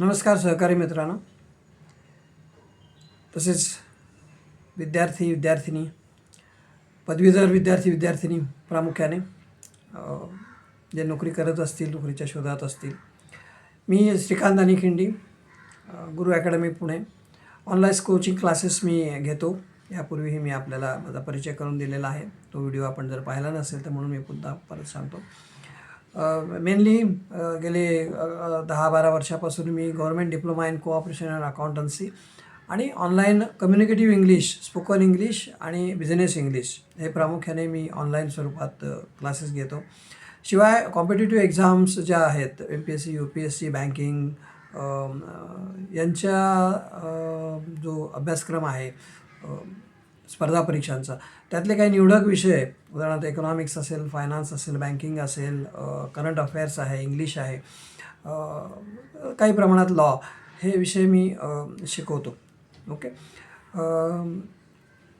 नमस्कार सहकारी मित्रांनो, तसेच विद्यार्थी विद्यार्थिनी, पदवीधर विद्यार्थी विद्यार्थिनी प्रामुख्याने जे नोकरी करत असतील, नोकरीच्या शोधात असतील. मी Shrikant Anikhindi, Guru academy Pune online coaching classes मी घेतो. यापूर्वीही मी आपल्याला माझा परिचय करून दिलेला आहे. तो व्हिडिओ आपण जर पाहिला नसेल तर म्हणून मी पुन्हा परत सांगतो. मेनली गेले 10-12 वर्षापासून मी government diploma in cooperation and accountancy आणि online communicative English, spoken English आणि बिझनेस इंग्लिश हे प्रामुख्याने मी ऑनलाईन स्वरूपात क्लासेस घेतो. शिवाय कॉम्पिटिटिव्ह एक्झाम्स ज्या आहेत, MPSC, UPSC, बँकिंग यांच्या जो अभ्यासक्रम आहे स्पर्धा परीक्षांचा, त्यातले काही निवडक विषय, उदाहरणार्थ इकॉनॉमिक्स असेल, फायनान्स असेल, बँकिंग असेल, करंट अफेअर्स आहे, इंग्लिश आहे, काही प्रमाणात लॉ, हे विषय मी शिकवतो. ओके.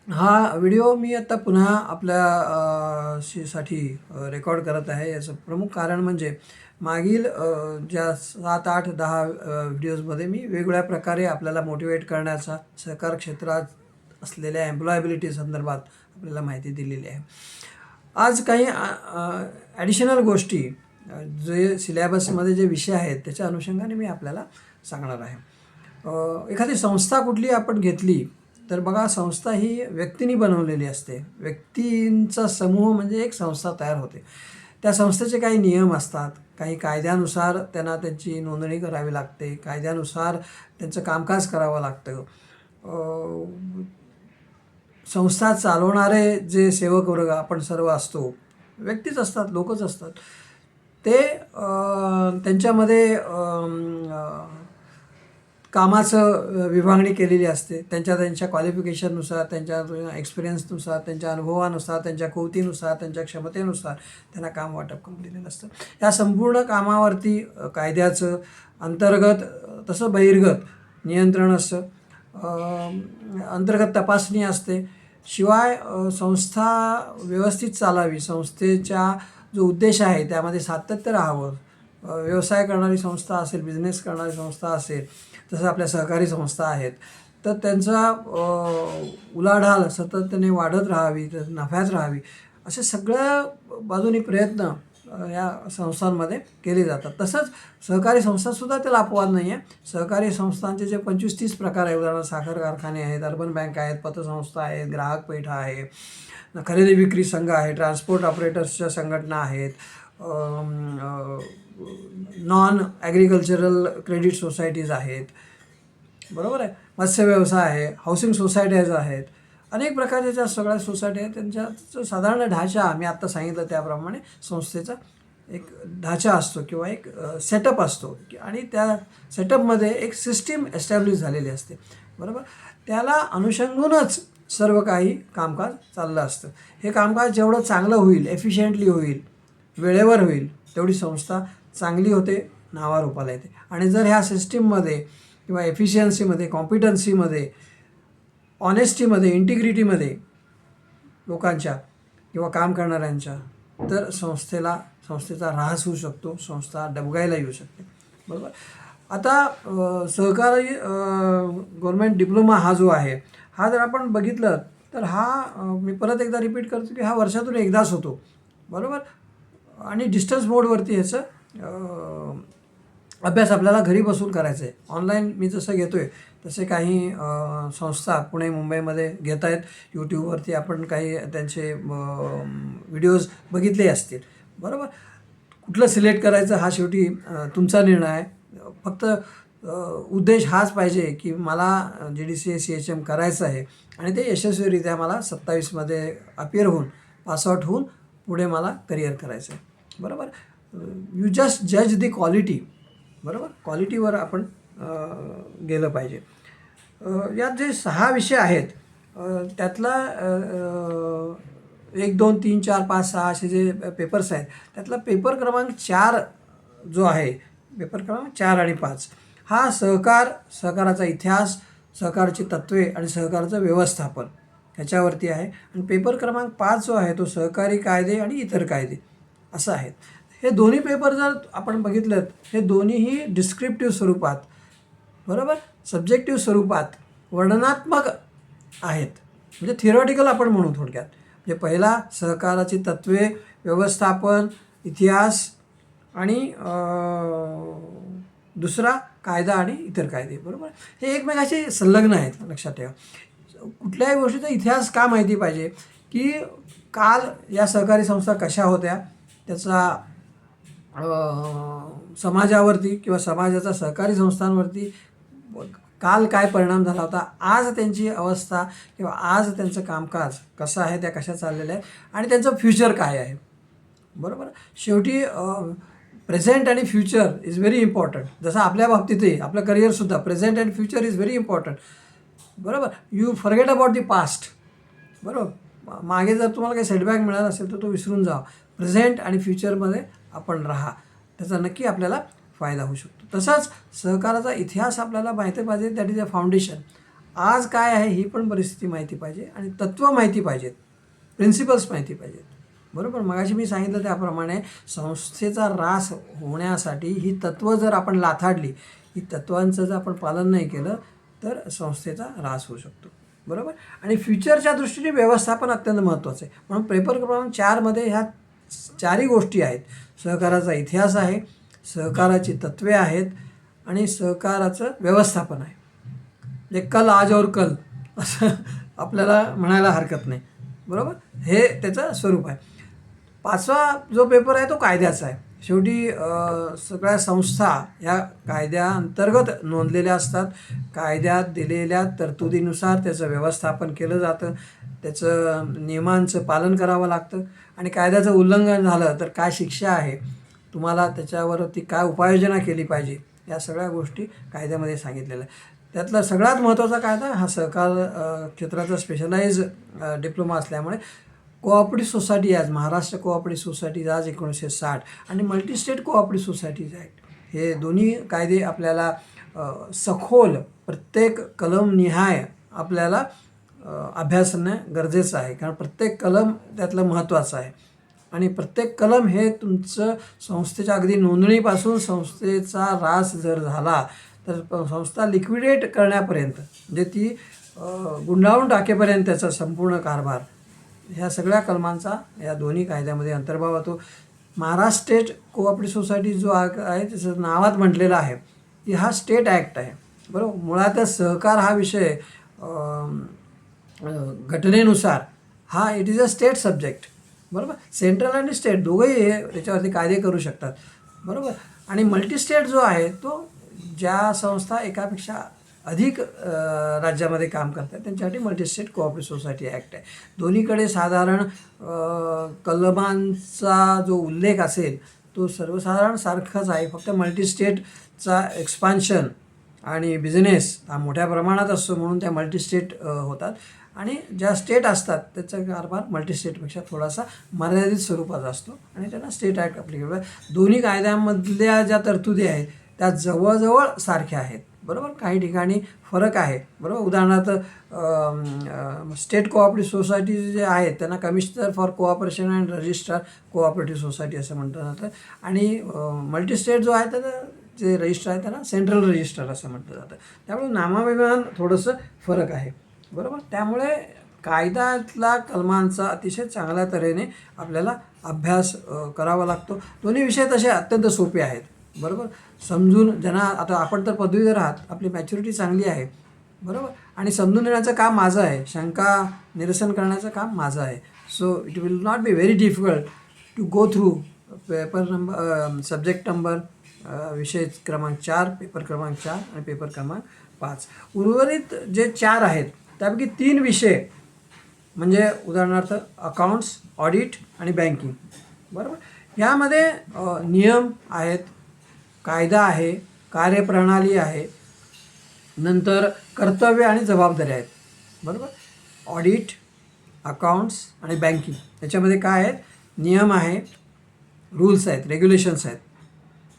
हा व्हिडिओ मी आता पुन्हा आपल्या साठी रेकॉर्ड करत आहे. याचं प्रमुख कारण म्हणजे मागील ज्या 7, 8, 10 व्हिडिओजमध्ये मी वेगवेगळ्या प्रकारे आपल्याला मोटिवेट करण्याचा, सहकार क्षेत्रात असलेल्या एम्प्लॉयबिलिटी संदर्भात आपल्याला माहिती दिलेली आहे. आज काही ॲडिशनल गोष्टी जे सिलेबसमध्ये जे विषय आहेत त्याच्या अनुषंगाने मी आपल्याला सांगणार आहे. एखादी संस्था कुठली आपण घेतली तर बघा, संस्था ही व्यक्तींनी बनवलेली असते. व्यक्तींचा समूह म्हणजे एक संस्था तयार होते. त्या संस्थेचे काही नियम असतात, काही कायद्यानुसार त्यांना त्यांची नोंदणी करावी लागते, कायद्यानुसार त्यांचं कामकाज करावं लागतं. संस्था चालवणारे जे सेवक वर्ग आपण सर्व असतो, व्यक्तीच असतात, लोकच असतात. ते त्यांच्यामध्ये कामाचं विभागणी केलेली असते. त्यांच्या क्वालिफिकेशननुसार, त्यांच्या एक्सपिरियन्सनुसार, त्यांच्या अनुभवानुसार, त्यांच्या कुवतीनुसार, त्यांच्या क्षमतेनुसार त्यांना काम वाटप करून दिलेलं असतं. या संपूर्ण कामावरती कायद्याचं अंतर्गत तसं बहिर्गत नियंत्रण असतं. अंतर्गत तपासणी असते. शिवाय संस्था व्यवस्थित चालावी, संस्थेचा जो उद्देश आहे त्यामध्ये सातत्य राहावं. व्यवसाय करणारी संस्था असेल, बिझनेस करणारी संस्था असेल, तसं आपल्या सहकारी संस्था आहेत, तर त्यांचा उलाढाल सातत्याने वाढत राहावी, नफ्यात राहावी, असे सगळ्या बाजूनी प्रयत्न या संस्थांमध्ये केले जातात. तसंच सहकारी संस्थासुद्धा त्याला अपवाद नाही आहे. सहकारी संस्थांचे जे 25-30 प्रकार आहे, उदाहरणार्थ साखर कारखाने आहेत, अर्बन बँक आहेत, पतसंस्था आहेत, ग्राहक पेठा आहे, खरेदी विक्री संघ आहे, ट्रान्सपोर्ट ऑपरेटर्सच्या संघटना आहेत, नॉन ॲग्रिकल्चरल क्रेडिट सोसायटीज आहेत, बरोबर आहे, मत्स्य व्यवसाय आहे, हाऊसिंग सोसायटीज आहेत, अनेक प्रकारच्या ज्या सगळ्या सोसायटी आहेत त्यांच्या साधारण ढाचा, मी आत्ता सांगितलं त्याप्रमाणे संस्थेचा एक ढाचा असतो किंवा एक सेटअप असतो आणि त्या सेटअपमध्ये एक सिस्टीम एस्टॅब्लिश झालेली असते, बरोबर. त्याला अनुषंगूनच सर्व काही कामकाज चाललं असतं. हे कामकाज जेवढं चांगलं होईल, एफिशियंटली होईल, वेळेवर होईल, तेवढी संस्था चांगली होते, नावारूपाला येते. आणि जर ह्या सिस्टीममध्ये किंवा एफिशियन्सीमध्ये, कॉम्पिटन्सीमध्ये, ऑनेस्टीमध्ये, इंटिग्रिटीमध्ये लोकांच्या किंवा काम करणाऱ्यांच्या, तर संस्थेचा ऱ्हास होऊ शकतो, संस्था डबघाईला येऊ शकते, बरोबर. आता सहकारी गव्हर्मेंट डिप्लोमा हा जो आहे, हा जर आपण बघितलं तर हा, मी परत एकदा रिपीट करतो की हा वर्षातून एकदाच होतो, बरोबर. आणि डिस्टन्स मोडवरती ह्याचं अभ्यास आपल्याला घरी बसून करायचं आहे. ऑनलाईन मी जसं घेतो आहे तसे काही संस्था पुणे, मुंबईमध्ये घेत आहेत. यूट्यूबवरती आपण काही त्यांचे व्हिडिओज बघितले असतील, बरोबर. कुठलं सिलेक्ट करायचं हा शेवटी तुमचा निर्णय आहे. फक्त उद्देश हाच पाहिजे की मला GDCA CHM करायचं आहे आणि ते यशस्वीरित्या मला 27मध्ये अपियर होऊन, पासआउट होऊन पुढे मला करिअर करायचं आहे, बरोबर. यू जस्ट जज दी क्वालिटी, बरोबर. क्वालिटीवर आपण गेलं पाहिजे. यात जे 6 विषय आहेत त्यातला 1, 2, 3, 4, 5, 6 असे जे पेपर्स आहेत, त्यातला पेपर क्रमांक 4 जो आहे, पेपर क्रमांक 4 आणि 5 हा सहकाराचा इतिहास, सहकारची तत्त्वे आणि सहकाराचं व्यवस्थापन ह्याच्यावरती आहे. आणि पेपर क्रमांक 5 जो आहे तो सहकारी कायदे आणि इतर कायदे असं आहेत. हे दोन्ही पेपर जर आपण बघितलेत, हे दोन्हीही डिस्क्रिप्टिव्ह स्वरूपात बरोबर, सब्जेक्टिव्ह स्वरूपात वर्णनात्मक आहेत, म्हणजे थिअरॉटिकल आपण म्हणू थोडक्यात. म्हणजे पहिला सहकाराची तत्त्वे, व्यवस्थापन, इतिहास आणि दुसरा कायदा आणि इतर कायदे. बरोबर, हे एकमेकाशी संलग्न आहेत, लक्षात ठेवा. कुठल्याही गोष्टीचा इतिहास का माहिती पाहिजे, की काल या सहकारी संस्था कशा होत्या, त्याचा समाजावरती किंवा समाजाचा सहकारी संस्थांवरती काल काय परिणाम झाला होता, आज त्यांची अवस्था किंवा आज त्यांचं कामकाज कसं आहे, त्या कशा चाललेल्या आहे आणि त्यांचं फ्युचर काय आहे. बरोबर, शेवटी प्रेझेंट आणि फ्युचर इज व्हेरी इम्पॉर्टंट. जसं आपल्या बाबतीतही आपलं करिअरसुद्धा present and future is very important. बरोबर, you forget about the past. बरोबर, मागे जर तुम्हाला काही सेटबॅक मिळाला असेल तर तो विसरून जा. प्रेझेंट आणि फ्युचरमध्ये आपण राहा, त्याचा नक्की आपल्याला फायदा होऊ शकतो. तसंच सहकाराचा इतिहास आपल्याला माहिती पाहिजे, दॅट इज अ फाउंडेशन. आज काय आहे ही पण परिस्थिती माहिती पाहिजे आणि तत्त्व माहिती पाहिजेत, प्रिन्सिपल्स माहिती पाहिजेत. बरोबर, मगाशी मी सांगितलं त्याप्रमाणे संस्थेचा ऱ्हास होण्यासाठी ही तत्त्व जर आपण लाथाडली, ही तत्त्वांचं जर आपण पालन नाही केलं तर संस्थेचा ऱ्हास होऊ शकतो. बरोबर, आणि फ्युचरच्या दृष्टीने व्यवस्थापन अत्यंत महत्त्वाचं आहे. म्हणून पेपर क्रमांक 4मध्ये ह्या चारही गोष्टी आहेत. सहकाराचा इतिहास आहे, सहकाराची तत्त्वे आहेत आणि सहकाराचं व्यवस्थापन आहे. म्हणजे कल आज और कल असं आपल्याला म्हणायला हरकत नाही. बरोबर, हे त्याचं स्वरूप आहे. 5वा जो पेपर आहे तो कायद्याचा आहे. शेवटी सगळ्या संस्था ह्या कायद्याअंतर्गत नोंदलेल्या असतात. कायद्यात दिलेल्या तरतुदीनुसार त्याचं व्यवस्थापन केलं जातं, त्याचं नियमांचं पालन करावं लागतं आणि कायद्याचं उल्लंघन झालं तर काय शिक्षा आहे, तुम्हाला त्याच्यावरती काय उपाययोजना केली पाहिजे, या सगळ्या गोष्टी कायद्यामध्ये सांगितलेल्या आहे. त्यातला सगळ्यात महत्त्वाचा कायदा हा सहकार क्षेत्राचा स्पेशलाइज डिप्लोमा असल्यामुळे cooperative society as Maharashtra cooperative societies आज 1960 आणि मल्टीस्टेट कोऑपरेटिव्ह सोसायटीज ॲक्ट, हे दोन्ही कायदे आपल्याला सखोल प्रत्येक कलमनिहाय आपल्याला अभ्यासणं गरजेचं आहे. कारण प्रत्येक कलम त्यातलं महत्त्वाचं आहे आणि प्रत्येक कलम हे तुमचं संस्थेच्या अगदी नोंदणीपासून संस्थेचा ऱ्हास जर झाला तर संस्था लिक्विडेट करण्यापर्यंत, म्हणजे ती गुंडाळून टाकेपर्यंत त्याचा संपूर्ण कारभार ह्या सगळ्या कलमांचा या दोन्ही कायद्यामध्ये अंतर्भाव होतो. महाराष्ट्र स्टेट कोऑपरेटिव्ह सोसायटी जो आहे त्याचं नावात म्हटलेलं आहे की हा स्टेट ॲक्ट आहे. बरोबर, मुळातच सहकार हा विषय घटनेनुसार हा it is a state subject. बरोबर, सेंट्रल आणि स्टेट दोघंही हे याच्यावरती कायदे करू शकतात. बरोबर, आणि मल्टीस्टेट जो आहे तो ज्या संस्था एकापेक्षा अधिक राज्यामध्ये काम करतात त्यांच्यासाठी मल्टीस्टेट कोऑपरेटिव्ह सोसायटी ॲक्ट आहे. दोन्हीकडे साधारण कलमांचा जो उल्लेख असेल तो सर्वसाधारण सारखाच आहे, फक्त मल्टीस्टेटचा एक्सपान्शन आणि बिझनेस हा मोठ्या प्रमाणात असतो म्हणून त्या मल्टीस्टेट होतात आणि ज्या स्टेट असतात त्याचा कारभार मल्टीस्टेटपेक्षा थोडासा मर्यादित स्वरूपाचा असतो आणि त्यांना स्टेट ॲक्ट ॲप्लिकेबल आहे. दोन्ही कायद्यांमधल्या ज्या तरतुदी आहेत त्या जवळजवळ सारख्या आहेत. बरोबर, काही ठिकाणी फरक आहे. बरोबर, उदाहरणार्थ स्टेट कोऑपरेटिव्ह सोसायटी जे आहेत त्यांना commissioner for cooperation and registrar cooperative society असं म्हटलं जातं आणि मल्टीस्टेट जो आहे त्याचं जे रजिस्टर आहे त्यांना सेंट्रल रजिस्टर असं म्हटलं जातं. त्यामुळे नामाभिमान थोडंसं फरक आहे. बरोबर, त्यामुळे कायद्यातला कलमांचा अतिशय चांगल्या तऱ्हेने आपल्याला अभ्यास करावा लागतो. दोन्ही विषय तसे अत्यंत सोपे आहेत. बरोबर, समजून ज्यांना आता आपण तर पदवीधर आहात, आपली मॅच्युरिटी चांगली आहे. बरोबर, आणि समजून घेण्याचं काम माझं आहे, शंका निरसन करण्याचं काम माझं आहे. So it will not be very difficult to go through paper number subject number विषय क्रमांक 4, पेपर क्रमांक 4 आणि पेपर क्रमांक 5. उर्वरित जे 4 आहेत त्यापैकी 3 विषय म्हणजे उदाहरणार्थ अकाउंट्स, ऑडिट आणि बँकिंग. बरोबर, ह्यामध्ये नियम आहेत, कायदा आहे, कार्यप्रणाली आहे, नंतर कर्तव्य आणि जबाबदारी आहेत. बरोबर, ऑडिट, अकाउंट्स आणि बँकिंग याच्यामध्ये काय आहेत, नियम आहे, रूल्स आहेत, रेग्युलेशन्स आहेत,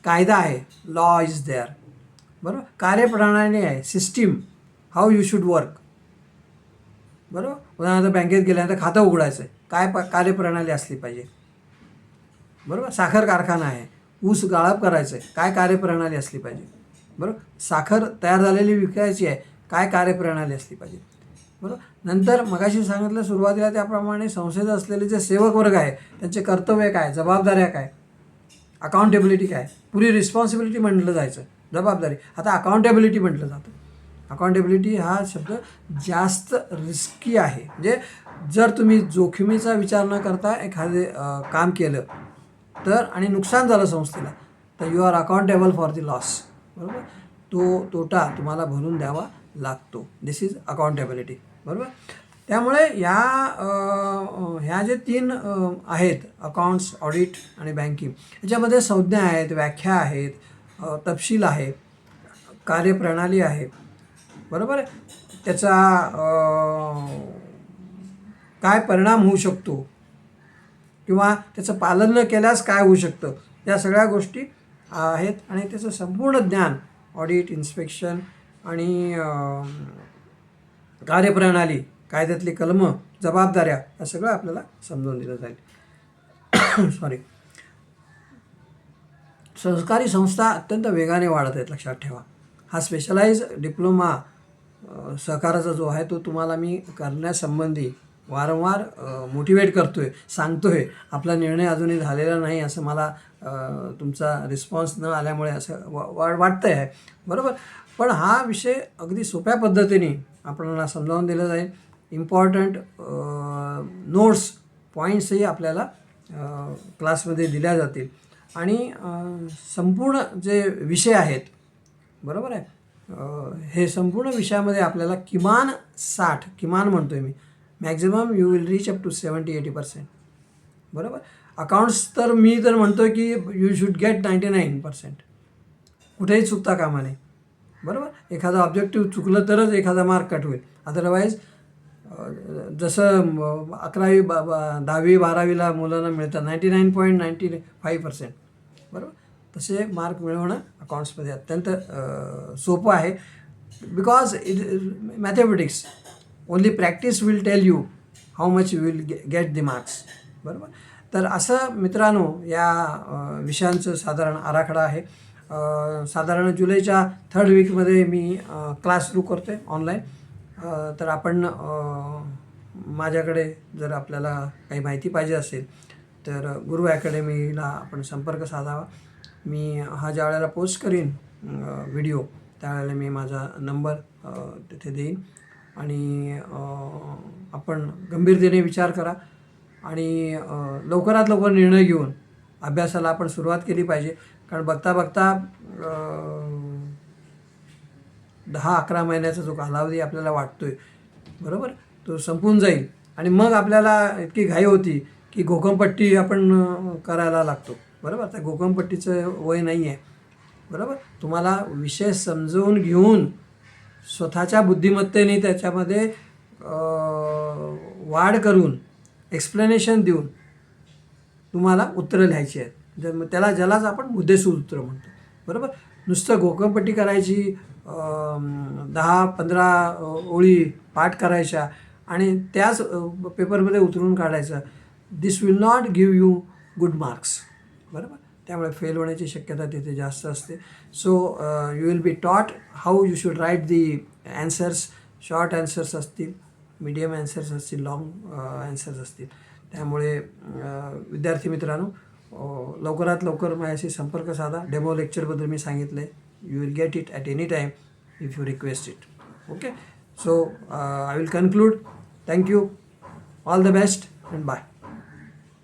कायदा आहे, लॉ इज देअर. बरोबर, कार्यप्रणाली आहे, system, how you should work. बरोबर, उदाहरणार्थ बँकेत गेल्यानंतर खातं उघडायचं आहे, काय कार्यप्रणाली असली पाहिजे. बरोबर, साखर कारखाना आहे, ऊस गाळप करायचं आहे, काय कार्यप्रणाली असली पाहिजे. बरोबर. साखर तयार झालेली विकायची आहे, काय कार्यप्रणाली असली पाहिजे. बरोबर. नंतर मगाशी सांगितलं सुरुवातीला त्याप्रमाणे संस्थेत असलेले जे सेवक वर्ग आहे त्यांचे कर्तव्य काय, जबाबदाऱ्या काय, अकाउंटेबिलिटी काय, पुरी रिस्पॉन्सिबिलिटी म्हटलं जायचं, जबाबदारी. आता अकाउंटेबिलिटी म्हटलं जातं. अकाउंटेबिलिटी हा शब्द जास्त रिस्की आहे. म्हणजे जर तुम्ही जोखमीचा विचार न करता एखादे काम केलं तर आणि नुकसान झालं संस्थेला तर you are accountable for the loss. बरोबर. तो तोटा तुम्हाला भरून द्यावा लागतो. This is accountability. बरोबर. त्यामुळे ह्या जे 3 आहेत अकाउंट्स, ऑडिट आणि बँकिंग, याच्यामध्ये संज्ञा आहेत, व्याख्या आहेत, तपशील आहे, कार्यप्रणाली आहे. बरोबर आहे. त्याचा काय परिणाम होऊ शकतो किंवा त्याचं पालन न केल्यास काय होऊ शकतं, या सगळ्या गोष्टी आहेत. आणि त्याचं संपूर्ण ज्ञान ऑडिट, इन्स्पेक्शन आणि कार्यप्रणाली, कायद्यातली कलमं, जबाबदाऱ्या, या सगळं आपल्याला समजून दिलं जाईल. सॉरी. सहकारी संस्था अत्यंत वेगाने वाढत आहेत, लक्षात ठेवा. हा स्पेशलाइज डिप्लोमा सहकाराचा जो आहे तो तुम्हाला मी करण्यासंबंधी वारंवार मोटिवेट करतो आहे, सांगतो आहे. आपला निर्णय अजूनही झालेला नाही असं मला तुमचा रिस्पॉन्स न आल्यामुळे असं वाटतं आहे. बरोबर. पण हा विषय अगदी सोप्या पद्धतीने आपल्याला समजावून दिला जाईल. इम्पॉर्टंट नोट्स, पॉईंट्सही आपल्याला क्लासमध्ये दिल्या जातील. आणि संपूर्ण जे विषय आहेत, बरोबर आहे, हे संपूर्ण विषयामध्ये आपल्याला किमान म्हणतो आहे मी, maximum you will reach up to 70-80%. बरोबर. अकाउंट्स तर मी तर म्हणतो की यू शुड गेट 99%. कुठेही चुकता कामा नये. बरोबर. एखादं ऑब्जेक्टिव्ह चुकलं तरच एखादा मार्क कट होईल. अदरवाईज जसं 11वी 10वी 12वीला मुलांना मिळतं 99.95%. बरोबर. तसे मार्क मिळवणं अकाउंट्समध्ये अत्यंत सोपं आहे. Because mathematics only practice will tell you how much you will get the marks. बरोबर. तर असं मित्रांनो या विषयांचं साधारण आराखडा आहे. साधारण जुलैच्या 3rd वीकमध्ये मी क्लास सुरू करतो आहे ऑनलाईन. तर आपण माझ्याकडे जर आपल्याला काही माहिती पाहिजे असेल तर गुरु अकॅडमीला आपण संपर्क साधावा. मी हा ज्या वेळेला पोस्ट करीन व्हिडिओ त्यावेळेला मी माझा नंबर तिथे देईन. आणि आपण गंभीरतेने विचार करा आणि लवकरात लवकर निर्णय घेऊन अभ्यासाला आपण सुरुवात केली पाहिजे. कारण बघता बघता 10-11 महिन्याचा जो कालावधी आपल्याला वाटतो आहे, बरोबर, तो संपून जाईल. आणि मग आपल्याला इतकी घाई होती की घोकमपट्टी आपण करायला लागतो. बरोबर. त्या घोकमपट्टीचं वय नाही आहे. बरोबर. तुम्हाला विषय समजवून घेऊन स्वतःच्या बुद्धिमत्तेने त्याच्यामध्ये वाढ करून एक्सप्लेनेशन देऊन तुम्हाला उत्तरं लिहायची आहेत. ज्यालाच आपण मुद्देसूद उत्तरं म्हणतो. बरोबर. नुसतं घोकमपट्टी करायची, 10-15 ओळी पाठ करायच्या आणि त्याच पेपरमध्ये उतरून काढायचं. This will not give you good marks. बरोबर. त्यामुळे फेल होण्याची शक्यता तिथे जास्त असते. So you will be taught how you should write the answers. Short answers असतील, मीडियम ॲन्सर्स असतील, लाँग ॲन्सर्स असतील. त्यामुळे विद्यार्थी मित्रांनो लवकरात लवकर माझ्याशी संपर्क साधा. डेमो लेक्चरबद्दल मी सांगितलं आहे. You will get it at any time if you request it. Okay. So I will conclude. Thank you. All the best and bye.